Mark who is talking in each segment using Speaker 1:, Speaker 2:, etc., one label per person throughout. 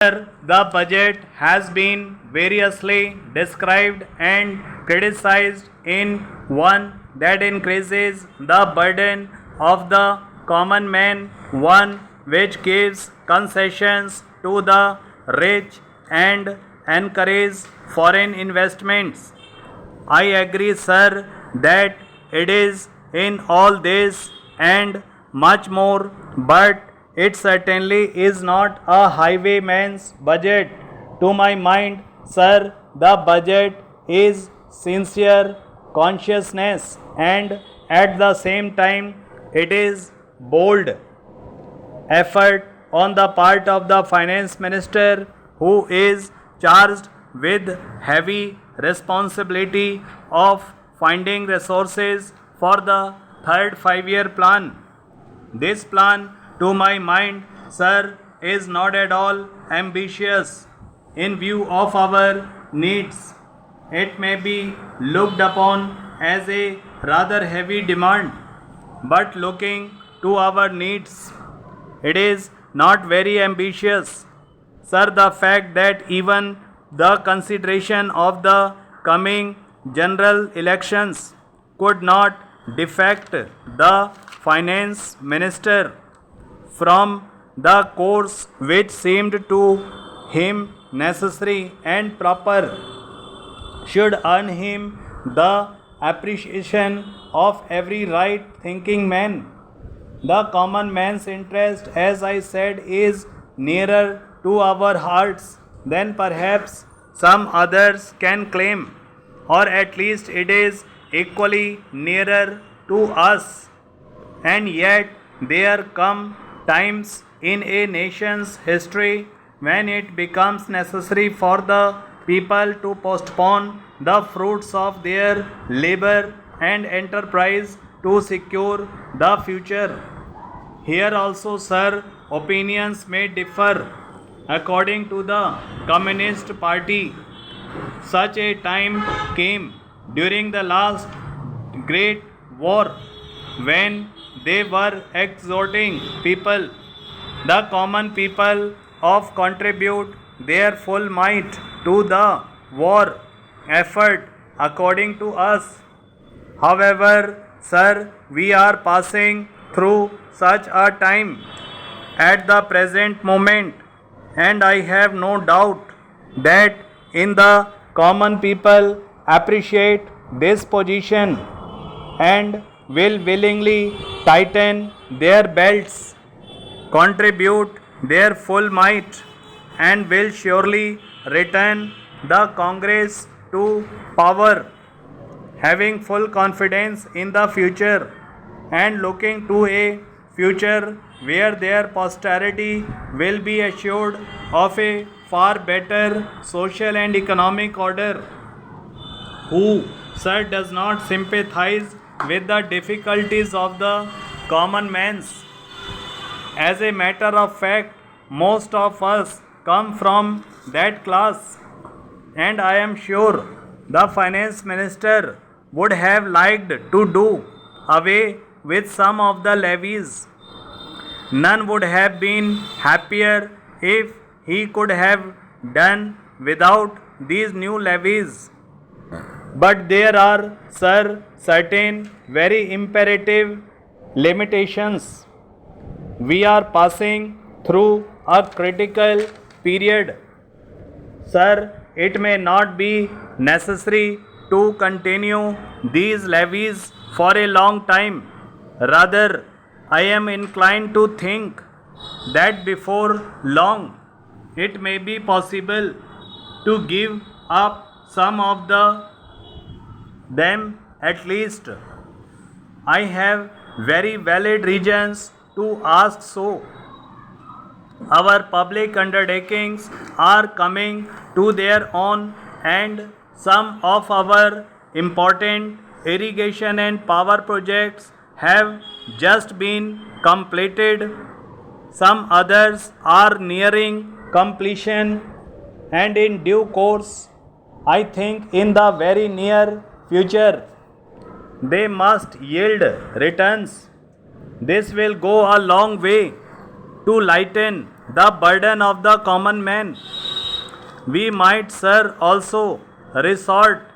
Speaker 1: The budget has been variously described and criticized in one that increases the burden of the common man, one which gives concessions to the rich and encourages foreign investments. I agree, sir, that it is in all this and much more, but it certainly is not a highwayman's budget. To my mind, sir, the budget is sincere consciousness and at the same time it is bold effort on the part of the finance minister who is charged with heavy responsibility of finding resources for the third 5-year plan. This plan, to my mind, sir, is not at all ambitious in view of our needs. It may be looked upon as a rather heavy demand, but looking to our needs, it is not very ambitious. Sir, the fact that even the consideration of the coming general elections could not defect the finance minister from the course which seemed to him necessary and proper should earn him the appreciation of every right thinking man. The common man's interest, as I said, is nearer to our hearts than perhaps some others can claim, or at least it is equally nearer to us. And yet, there come times in a nation's history when it becomes necessary for the people to postpone the fruits of their labor and enterprise to secure the future. Here also, sir, opinions may differ. According to the Communist Party, such a time came during the last Great War when they were exhorting people, the common people, of contribute their full might to the war effort according to us. However, sir, we are passing through such a time at the present moment, and I have no doubt that in the common people appreciate this position and will willingly tighten their belts, contribute their full might, and will surely return the Congress to power, having full confidence in the future and looking to a future where their posterity will be assured of a far better social and economic order. Who, sir, does not sympathize with the difficulties of the common man's? As a matter of fact, most of us come from that class, and I am sure the finance minister would have liked to do away with some of the levies. None would have been happier if he could have done without these new levies. But there are, sir, certain very imperative limitations. We are passing through a critical period. Sir, it may not be necessary to continue these levies for a long time. Rather, I am inclined to think that before long it may be possible to give up some of them at least. I have very valid reasons to ask so. Our public undertakings are coming to their own, and some of our important irrigation and power projects have just been completed. Some others are nearing completion, and in due course, I think in the very near future, they must yield returns. This will go a long way to lighten the burden of the common man. We might, sir, also resort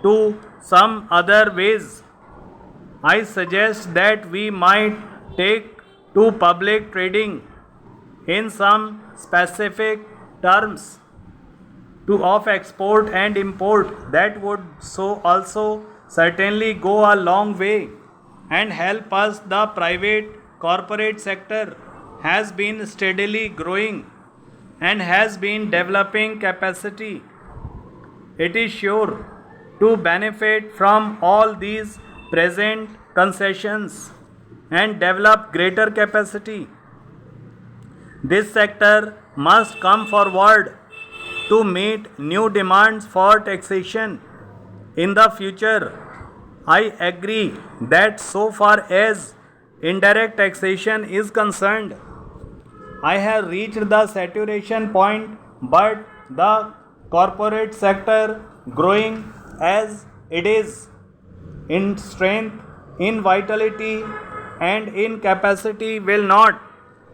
Speaker 1: to some other ways. I suggest that we might take to public trading in some specific terms to of export and import. That would so also certainly go a long way and help us. The private corporate sector has been steadily growing and has been developing capacity. It is sure to benefit from all these present concessions and develop greater capacity. This sector must come forward to meet new demands for taxation in the future. I agree that so far as indirect taxation is concerned, I have reached the saturation point, but the corporate sector growing as it is in strength, in vitality, and in capacity will not,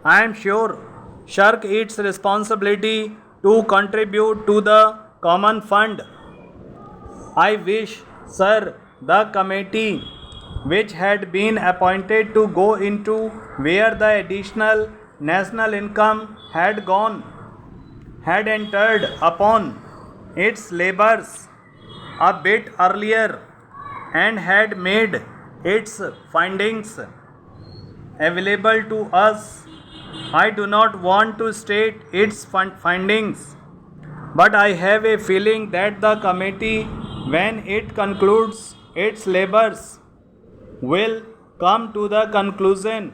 Speaker 1: I am sure, shirk its responsibility to contribute to the common fund. I wish, sir, the committee which had been appointed to go into where the additional national income had gone had entered upon its labors a bit earlier and had made its findings available to us. I do not want to state its findings, but I have a feeling that the committee, when it concludes its labors, will come to the conclusion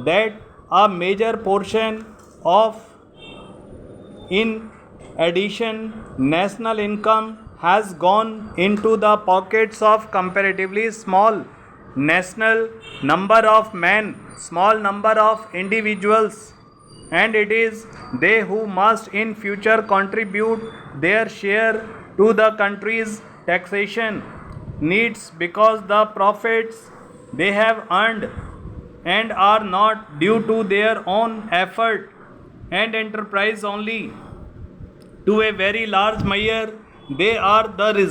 Speaker 1: that a major portion of, in addition, national income has gone into the pockets of comparatively small national number of men, small number of individuals, and it is they who must in future contribute their share to the country's taxation needs, because the profits they have earned and are not due to their own effort and enterprise only. To a very large measure, they are the result